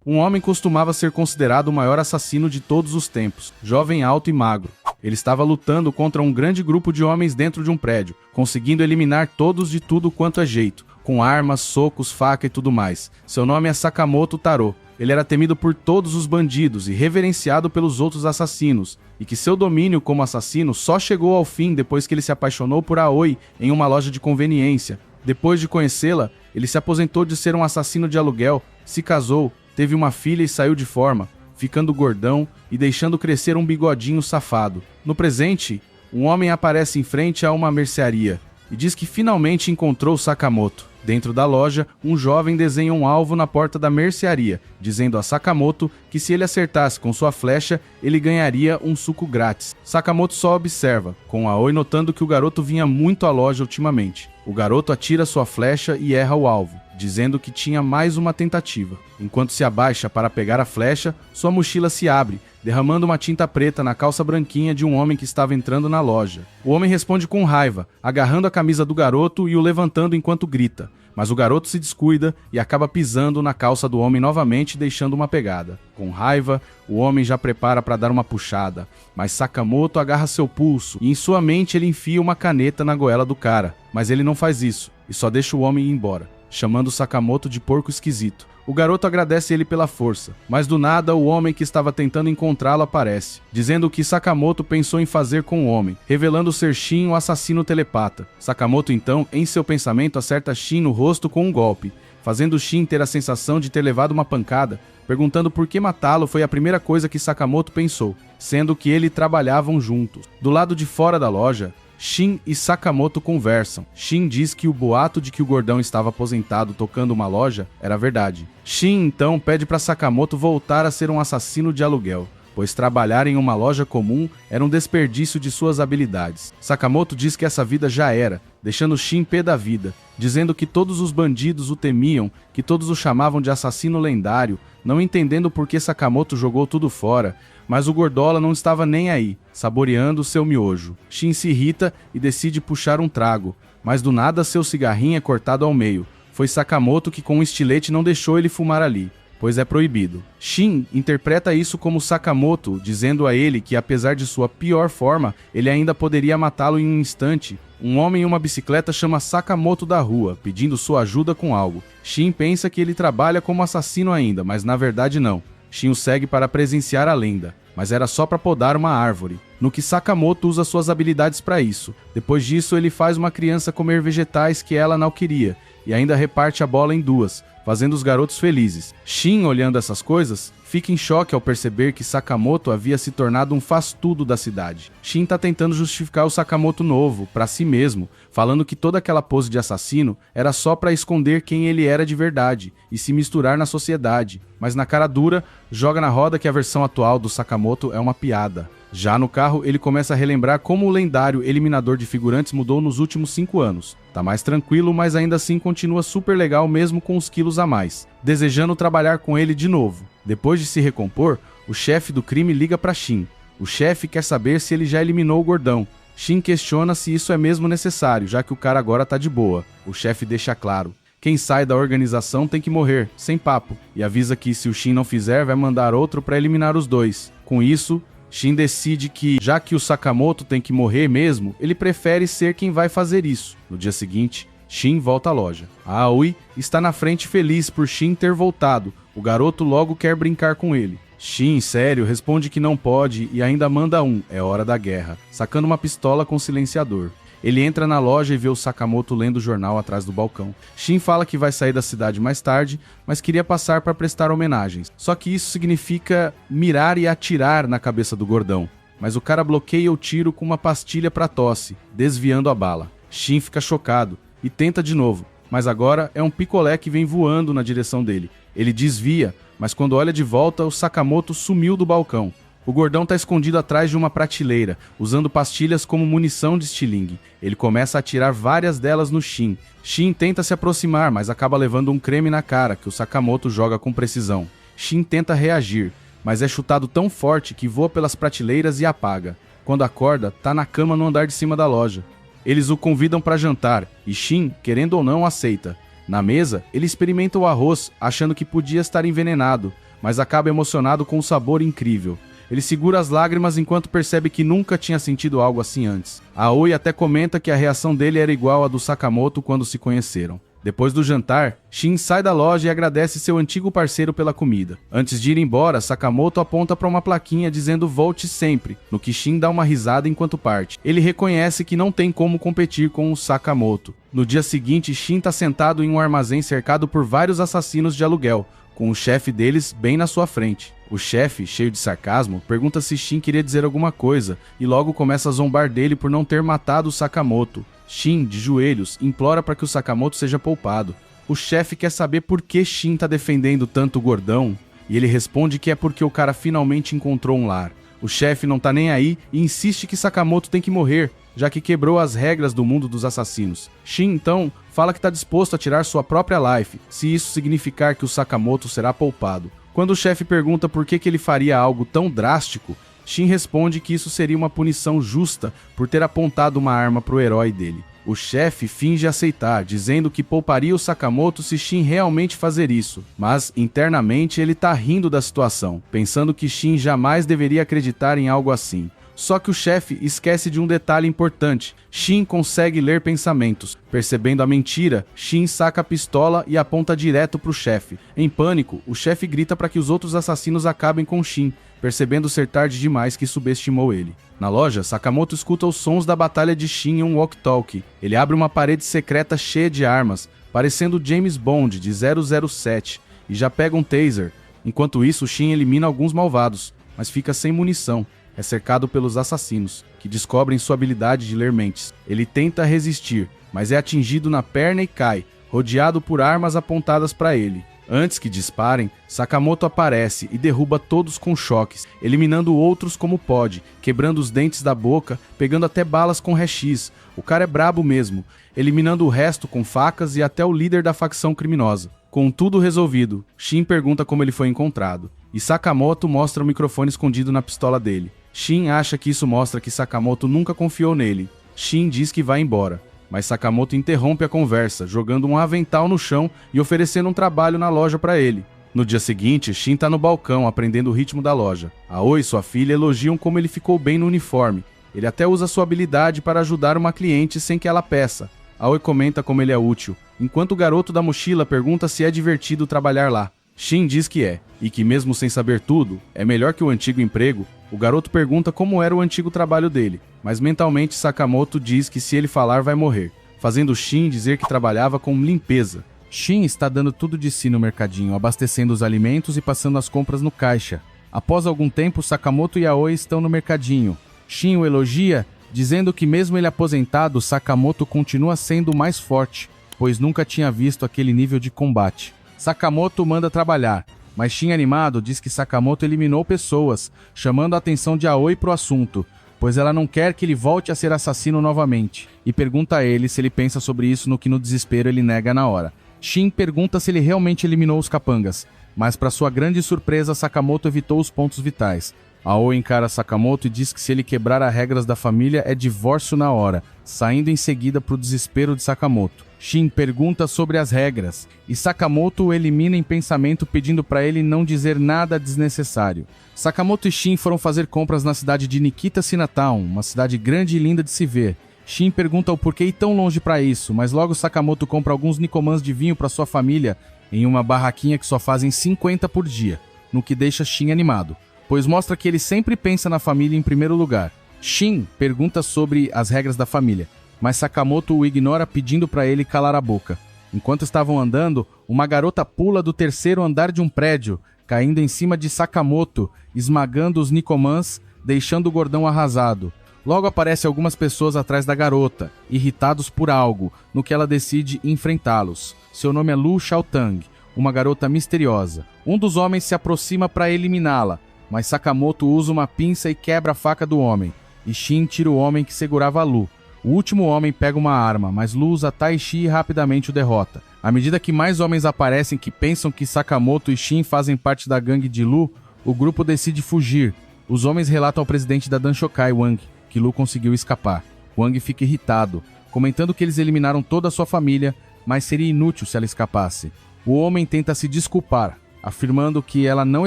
Um homem costumava ser considerado o maior assassino de todos os tempos, jovem, alto e magro. Ele estava lutando contra um grande grupo de homens dentro de um prédio, conseguindo eliminar todos de tudo quanto é jeito, com armas, socos, faca e tudo mais. Seu nome é Sakamoto Taro. Ele era temido por todos os bandidos e reverenciado pelos outros assassinos, e que seu domínio como assassino só chegou ao fim depois que ele se apaixonou por Aoi em uma loja de conveniência. Depois de conhecê-la, ele se aposentou de ser um assassino de aluguel, se casou, teve uma filha e saiu de forma, ficando gordão e deixando crescer um bigodinho safado. No presente, um homem aparece em frente a uma mercearia e diz que finalmente encontrou Sakamoto. Dentro da loja, um jovem desenha um alvo na porta da mercearia, dizendo a Sakamoto que se ele acertasse com sua flecha, ele ganharia um suco grátis. Sakamoto só observa, com Aoi notando que o garoto vinha muito à loja ultimamente. O garoto atira sua flecha e erra o alvo, dizendo que tinha mais uma tentativa. Enquanto se abaixa para pegar a flecha, sua mochila se abre, derramando uma tinta preta na calça branquinha de um homem que estava entrando na loja. O homem responde com raiva, agarrando a camisa do garoto e o levantando enquanto grita. Mas o garoto se descuida e acaba pisando na calça do homem novamente, deixando uma pegada. Com raiva, o homem já prepara para dar uma puxada, mas Sakamoto agarra seu pulso e em sua mente ele enfia uma caneta na goela do cara. Mas ele não faz isso e só deixa o homem ir embora, chamando Sakamoto de porco esquisito. O garoto agradece ele pela força, mas do nada o homem que estava tentando encontrá-lo aparece, dizendo o que Sakamoto pensou em fazer com o homem, revelando ser Shin o assassino telepata. Sakamoto então, em seu pensamento, acerta Shin no rosto com um golpe, fazendo Shin ter a sensação de ter levado uma pancada, perguntando por que matá-lo foi a primeira coisa que Sakamoto pensou, sendo que eles trabalhavam juntos. Do lado de fora da loja, Shin e Sakamoto conversam. Shin diz que o boato de que o gordão estava aposentado tocando uma loja era verdade. Shin então pede para Sakamoto voltar a ser um assassino de aluguel, pois trabalhar em uma loja comum era um desperdício de suas habilidades. Sakamoto diz que essa vida já era, deixando Shin pé da vida, dizendo que todos os bandidos o temiam, que todos o chamavam de assassino lendário, não entendendo por que Sakamoto jogou tudo fora, mas o gordola não estava nem aí, saboreando seu miojo. Shin se irrita e decide puxar um trago, mas do nada seu cigarrinho é cortado ao meio. Foi Sakamoto que com um estilete não deixou ele fumar ali, pois é proibido. Shin interpreta isso como Sakamoto, dizendo a ele que apesar de sua pior forma, ele ainda poderia matá-lo em um instante. Um homem em uma bicicleta chama Sakamoto da rua, pedindo sua ajuda com algo. Shin pensa que ele trabalha como assassino ainda, mas na verdade não. Shin o segue para presenciar a lenda, mas era só para podar uma árvore, no que Sakamoto usa suas habilidades para isso. Depois disso, ele faz uma criança comer vegetais que ela não queria, e ainda reparte a bola em duas, fazendo os garotos felizes. Shin, olhando essas coisas, fica em choque ao perceber que Sakamoto havia se tornado um faz-tudo da cidade. Shin tá tentando justificar o Sakamoto novo, para si mesmo, falando que toda aquela pose de assassino era só para esconder quem ele era de verdade e se misturar na sociedade, mas na cara dura, joga na roda que a versão atual do Sakamoto é uma piada. Já no carro, ele começa a relembrar como o lendário eliminador de figurantes mudou nos últimos 5 anos. Tá mais tranquilo, mas ainda assim continua super legal mesmo com os quilos a mais, desejando trabalhar com ele de novo. Depois de se recompor, o chefe do crime liga para Shin. O chefe quer saber se ele já eliminou o gordão. Shin questiona se isso é mesmo necessário, já que o cara agora tá de boa. O chefe deixa claro: quem sai da organização tem que morrer, sem papo, e avisa que se o Shin não fizer, vai mandar outro para eliminar os dois. Com isso, Shin decide que, já que o Sakamoto tem que morrer mesmo, ele prefere ser quem vai fazer isso. No dia seguinte, Shin volta à loja. A Aoi está na frente feliz por Shin ter voltado. O garoto logo quer brincar com ele. Shin, sério, responde que não pode e ainda manda é hora da guerra, sacando uma pistola com silenciador. Ele entra na loja e vê o Sakamoto lendo o jornal atrás do balcão. Shin fala que vai sair da cidade mais tarde, mas queria passar para prestar homenagens. Só que isso significa mirar e atirar na cabeça do gordão. Mas o cara bloqueia o tiro com uma pastilha para tosse, desviando a bala. Shin fica chocado e tenta de novo, mas agora é um picolé que vem voando na direção dele. Ele desvia, mas quando olha de volta, o Sakamoto sumiu do balcão. O gordão tá escondido atrás de uma prateleira, usando pastilhas como munição de estilingue. Ele começa a atirar várias delas no Shin. Shin tenta se aproximar, mas acaba levando um creme na cara, que o Sakamoto joga com precisão. Shin tenta reagir, mas é chutado tão forte que voa pelas prateleiras e apaga. Quando acorda, tá na cama no andar de cima da loja. Eles o convidam para jantar, e Shin, querendo ou não, aceita. Na mesa, ele experimenta o arroz, achando que podia estar envenenado, mas acaba emocionado com o sabor incrível. Ele segura as lágrimas enquanto percebe que nunca tinha sentido algo assim antes. Aoi até comenta que a reação dele era igual à do Sakamoto quando se conheceram. Depois do jantar, Shin sai da loja e agradece seu antigo parceiro pela comida. Antes de ir embora, Sakamoto aponta para uma plaquinha dizendo "Volte sempre", no que Shin dá uma risada enquanto parte. Ele reconhece que não tem como competir com o Sakamoto. No dia seguinte, Shin está sentado em um armazém cercado por vários assassinos de aluguel, com o chefe deles bem na sua frente. O chefe, cheio de sarcasmo, pergunta se Shin queria dizer alguma coisa e logo começa a zombar dele por não ter matado o Sakamoto. Shin, de joelhos, implora para que o Sakamoto seja poupado. O chefe quer saber por que Shin tá defendendo tanto o gordão, e ele responde que é porque o cara finalmente encontrou um lar. O chefe não tá nem aí e insiste que Sakamoto tem que morrer, já que quebrou as regras do mundo dos assassinos. Shin, então, fala que tá disposto a tirar sua própria life, se isso significar que o Sakamoto será poupado. Quando o chefe pergunta por que ele faria algo tão drástico, Shin responde que isso seria uma punição justa por ter apontado uma arma pro herói dele. O chefe finge aceitar, dizendo que pouparia o Sakamoto se Shin realmente fazer isso, mas internamente ele tá rindo da situação, pensando que Shin jamais deveria acreditar em algo assim. Só que o chefe esquece de um detalhe importante. Shin consegue ler pensamentos. Percebendo a mentira, Shin saca a pistola e aponta direto pro chefe. Em pânico, o chefe grita para que os outros assassinos acabem com Shin, percebendo ser tarde demais que subestimou ele. Na loja, Sakamoto escuta os sons da batalha de Shin em um walkie-talkie. Ele abre uma parede secreta cheia de armas, parecendo James Bond de 007, e já pega um taser. Enquanto isso, Shin elimina alguns malvados, mas fica sem munição. É cercado pelos assassinos, que descobrem sua habilidade de ler mentes. Ele tenta resistir, mas é atingido na perna e cai, rodeado por armas apontadas para ele. Antes que disparem, Sakamoto aparece e derruba todos com choques, eliminando outros como pode, quebrando os dentes da boca, pegando até balas com ré-x. O cara é brabo mesmo, eliminando o resto com facas e até o líder da facção criminosa. Com tudo resolvido, Shin pergunta como ele foi encontrado, e Sakamoto mostra o microfone escondido na pistola dele. Shin acha que isso mostra que Sakamoto nunca confiou nele. Shin diz que vai embora, mas Sakamoto interrompe a conversa, jogando um avental no chão e oferecendo um trabalho na loja para ele. No dia seguinte, Shin tá no balcão aprendendo o ritmo da loja. Aoi e sua filha elogiam como ele ficou bem no uniforme. Ele até usa sua habilidade para ajudar uma cliente sem que ela peça. Aoi comenta como ele é útil, enquanto o garoto da mochila pergunta se é divertido trabalhar lá. Shin diz que é, e que mesmo sem saber tudo, é melhor que o antigo emprego. O garoto pergunta como era o antigo trabalho dele, mas mentalmente Sakamoto diz que se ele falar vai morrer, fazendo Shin dizer que trabalhava com limpeza. Shin está dando tudo de si no mercadinho, abastecendo os alimentos e passando as compras no caixa. Após algum tempo, Sakamoto e Aoi estão no mercadinho. Shin o elogia, dizendo que mesmo ele aposentado, Sakamoto continua sendo mais forte, pois nunca tinha visto aquele nível de combate. Sakamoto manda trabalhar, mas Shin animado diz que Sakamoto eliminou pessoas, chamando a atenção de Aoi pro assunto, pois ela não quer que ele volte a ser assassino novamente, e pergunta a ele se ele pensa sobre isso, no que no desespero ele nega na hora. Shin pergunta se ele realmente eliminou os capangas, mas para sua grande surpresa Sakamoto evitou os pontos vitais. Aoi encara Sakamoto e diz que se ele quebrar as regras da família é divórcio na hora, saindo em seguida pro desespero de Sakamoto. Shin pergunta sobre as regras, e Sakamoto o elimina em pensamento pedindo para ele não dizer nada desnecessário. Sakamoto e Shin foram fazer compras na cidade de Nikita Sinatown, uma cidade grande e linda de se ver. Shin pergunta o porquê ir tão longe para isso, mas logo Sakamoto compra alguns Nikomans de vinho para sua família em uma barraquinha que só fazem 50 por dia, no que deixa Shin animado, pois mostra que ele sempre pensa na família em primeiro lugar. Shin pergunta sobre as regras da família, mas Sakamoto o ignora pedindo para ele calar a boca. Enquanto estavam andando, uma garota pula do terceiro andar de um prédio, caindo em cima de Sakamoto, esmagando os Nikomans, deixando o gordão arrasado. Logo aparecem algumas pessoas atrás da garota, irritados por algo, no que ela decide enfrentá-los. Seu nome é Lu Xiaotang, uma garota misteriosa. Um dos homens se aproxima para eliminá-la, mas Sakamoto usa uma pinça e quebra a faca do homem, e Shin tira o homem que segurava a Lu. O último homem pega uma arma, mas Lu usa Tai Chi e rapidamente o derrota. À medida que mais homens aparecem que pensam que Sakamoto e Shin fazem parte da gangue de Lu, o grupo decide fugir. Os homens relatam ao presidente da Danshokai, Wang, que Lu conseguiu escapar. Wang fica irritado, comentando que eles eliminaram toda a sua família, mas seria inútil se ela escapasse. O homem tenta se desculpar, afirmando que ela não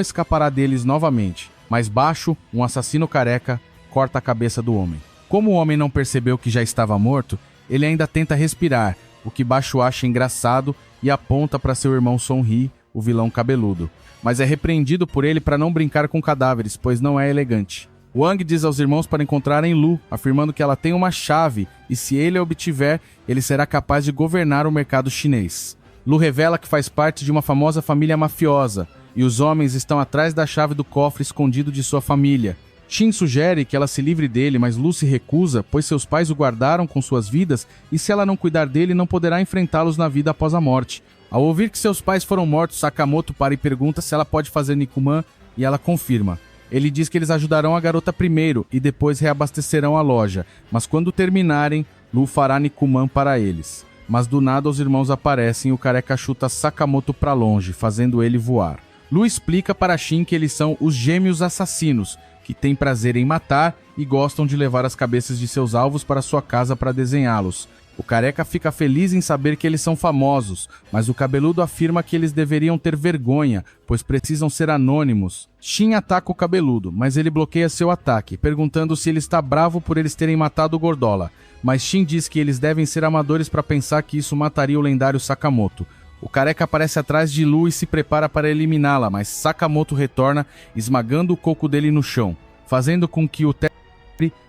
escapará deles novamente. Mais baixo, um assassino careca corta a cabeça do homem. Como o homem não percebeu que já estava morto, ele ainda tenta respirar, o que Basho acha engraçado e aponta para seu irmão Sonri, o vilão cabeludo. Mas é repreendido por ele para não brincar com cadáveres, pois não é elegante. Wang diz aos irmãos para encontrarem Lu, afirmando que ela tem uma chave e se ele a obtiver, ele será capaz de governar o mercado chinês. Lu revela que faz parte de uma famosa família mafiosa e os homens estão atrás da chave do cofre escondido de sua família. Shin sugere que ela se livre dele, mas Lu se recusa, pois seus pais o guardaram com suas vidas e se ela não cuidar dele, não poderá enfrentá-los na vida após a morte. Ao ouvir que seus pais foram mortos, Sakamoto para e pergunta se ela pode fazer Nikuman e ela confirma. Ele diz que eles ajudarão a garota primeiro e depois reabastecerão a loja, mas quando terminarem, Lu fará Nikuman para eles. Mas do nada os irmãos aparecem e o careca chuta Sakamoto para longe, fazendo ele voar. Lu explica para Shin que eles são os gêmeos assassinos, que têm prazer em matar e gostam de levar as cabeças de seus alvos para sua casa para desenhá-los. O careca fica feliz em saber que eles são famosos, mas o cabeludo afirma que eles deveriam ter vergonha, pois precisam ser anônimos. Shin ataca o cabeludo, mas ele bloqueia seu ataque, perguntando se ele está bravo por eles terem matado o Gordola. Mas Shin diz que eles devem ser amadores para pensar que isso mataria o lendário Sakamoto. O careca aparece atrás de Lu e se prepara para eliminá-la, mas Sakamoto retorna, esmagando o coco dele no chão, fazendo com que o teto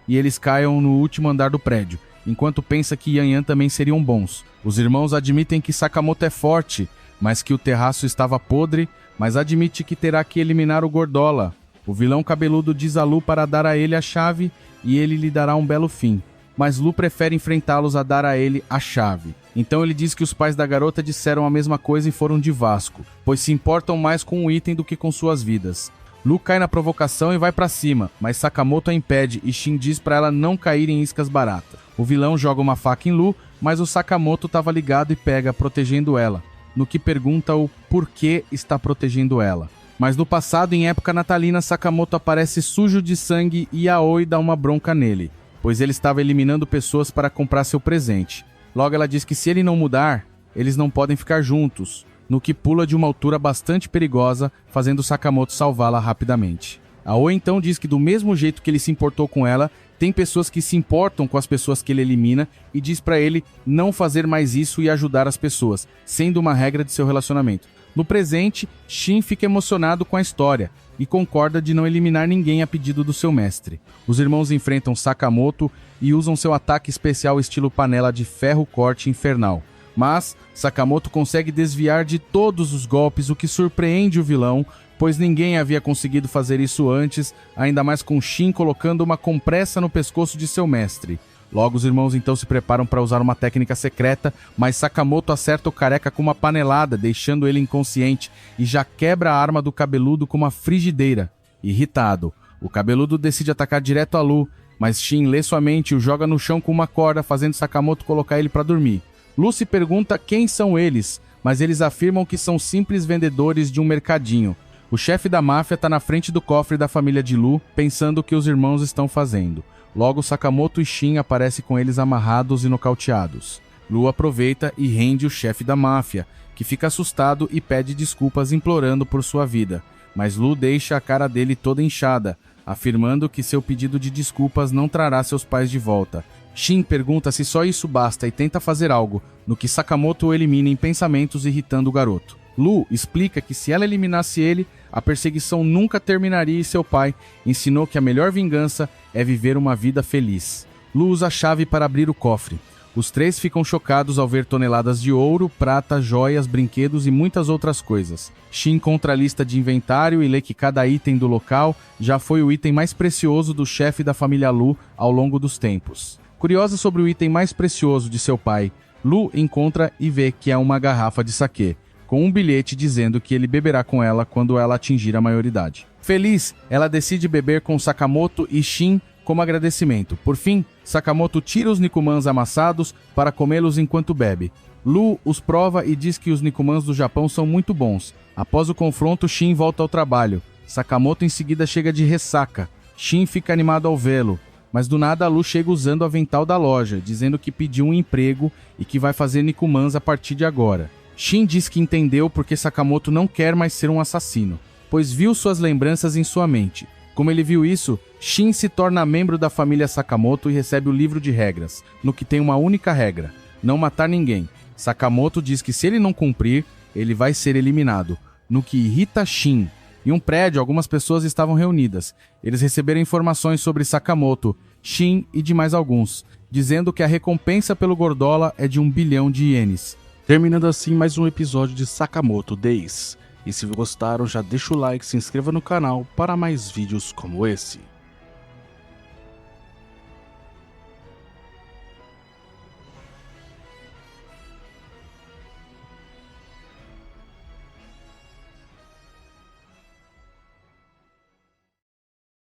e eles caiam no último andar do prédio, enquanto pensa que Yan Yan também seriam bons. Os irmãos admitem que Sakamoto é forte, mas que o terraço estava podre, mas admite que terá que eliminar o Gordola. O vilão cabeludo diz a Lu para dar a ele a chave e ele lhe dará um belo fim. Mas Lu prefere enfrentá-los a dar a ele a chave. Então ele diz que os pais da garota disseram a mesma coisa e foram de Vasco, pois se importam mais com o item do que com suas vidas. Lu cai na provocação e vai pra cima, mas Sakamoto a impede e Shin diz pra ela não cair em iscas baratas. O vilão joga uma faca em Lu, mas o Sakamoto estava ligado e pega, protegendo ela, no que pergunta o porquê está protegendo ela. Mas no passado, em época natalina, Sakamoto aparece sujo de sangue e Aoi dá uma bronca nele, pois ele estava eliminando pessoas para comprar seu presente. Logo ela diz que se ele não mudar, eles não podem ficar juntos, no que pula de uma altura bastante perigosa, fazendo Sakamoto salvá-la rapidamente. Aoi então diz que do mesmo jeito que ele se importou com ela, tem pessoas que se importam com as pessoas que ele elimina e diz pra ele não fazer mais isso e ajudar as pessoas, sendo uma regra de seu relacionamento. No presente, Shin fica emocionado com a história e concorda de não eliminar ninguém a pedido do seu mestre. Os irmãos enfrentam Sakamoto e usam seu ataque especial estilo panela de ferro corte infernal. Mas Sakamoto consegue desviar de todos os golpes, o que surpreende o vilão, pois ninguém havia conseguido fazer isso antes, ainda mais com Shin colocando uma compressa no pescoço de seu mestre. Logo os irmãos então se preparam para usar uma técnica secreta, mas Sakamoto acerta o careca com uma panelada, deixando ele inconsciente, e já quebra a arma do cabeludo com uma frigideira. Irritado, o cabeludo decide atacar direto a Lu, mas Shin lê sua mente e o joga no chão com uma corda, fazendo Sakamoto colocar ele para dormir. Lu se pergunta quem são eles, mas eles afirmam que são simples vendedores de um mercadinho. O chefe da máfia está na frente do cofre da família de Lu, pensando o que os irmãos estão fazendo. Logo, Sakamoto e Shin aparecem com eles amarrados e nocauteados. Lu aproveita e rende o chefe da máfia, que fica assustado e pede desculpas implorando por sua vida. Mas Lu deixa a cara dele toda inchada, afirmando que seu pedido de desculpas não trará seus pais de volta. Shin pergunta se só isso basta e tenta fazer algo, no que Sakamoto o elimina em pensamentos, irritando o garoto. Lu explica que se ela eliminasse ele, a perseguição nunca terminaria e seu pai ensinou que a melhor vingança é viver uma vida feliz. Lu usa a chave para abrir o cofre. Os três ficam chocados ao ver toneladas de ouro, prata, joias, brinquedos e muitas outras coisas. Shin encontra a lista de inventário e lê que cada item do local já foi o item mais precioso do chefe da família Lu ao longo dos tempos. Curiosa sobre o item mais precioso de seu pai, Lu encontra e vê que é uma garrafa de saquê, com um bilhete dizendo que ele beberá com ela quando ela atingir a maioridade. Feliz, ela decide beber com Sakamoto e Shin como agradecimento. Por fim, Sakamoto tira os Nikumans amassados para comê-los enquanto bebe. Lu os prova e diz que os Nikumans do Japão são muito bons. Após o confronto, Shin volta ao trabalho. Sakamoto em seguida chega de ressaca. Shin fica animado ao vê-lo, mas do nada a Lu chega usando o avental da loja, dizendo que pediu um emprego e que vai fazer Nikumans a partir de agora. Shin diz que entendeu porque Sakamoto não quer mais ser um assassino, pois viu suas lembranças em sua mente. Como ele viu isso, Shin se torna membro da família Sakamoto e recebe o livro de regras, no que tem uma única regra: não matar ninguém. Sakamoto diz que se ele não cumprir, ele vai ser eliminado, no que irrita Shin. Em um prédio, algumas pessoas estavam reunidas. Eles receberam informações sobre Sakamoto, Shin e de mais alguns, dizendo que a recompensa pelo Gordola é de 1 bilhão de ienes. Terminando assim mais um episódio de Sakamoto Days. E se gostaram, já deixa o like, se inscreva no canal para mais vídeos como esse.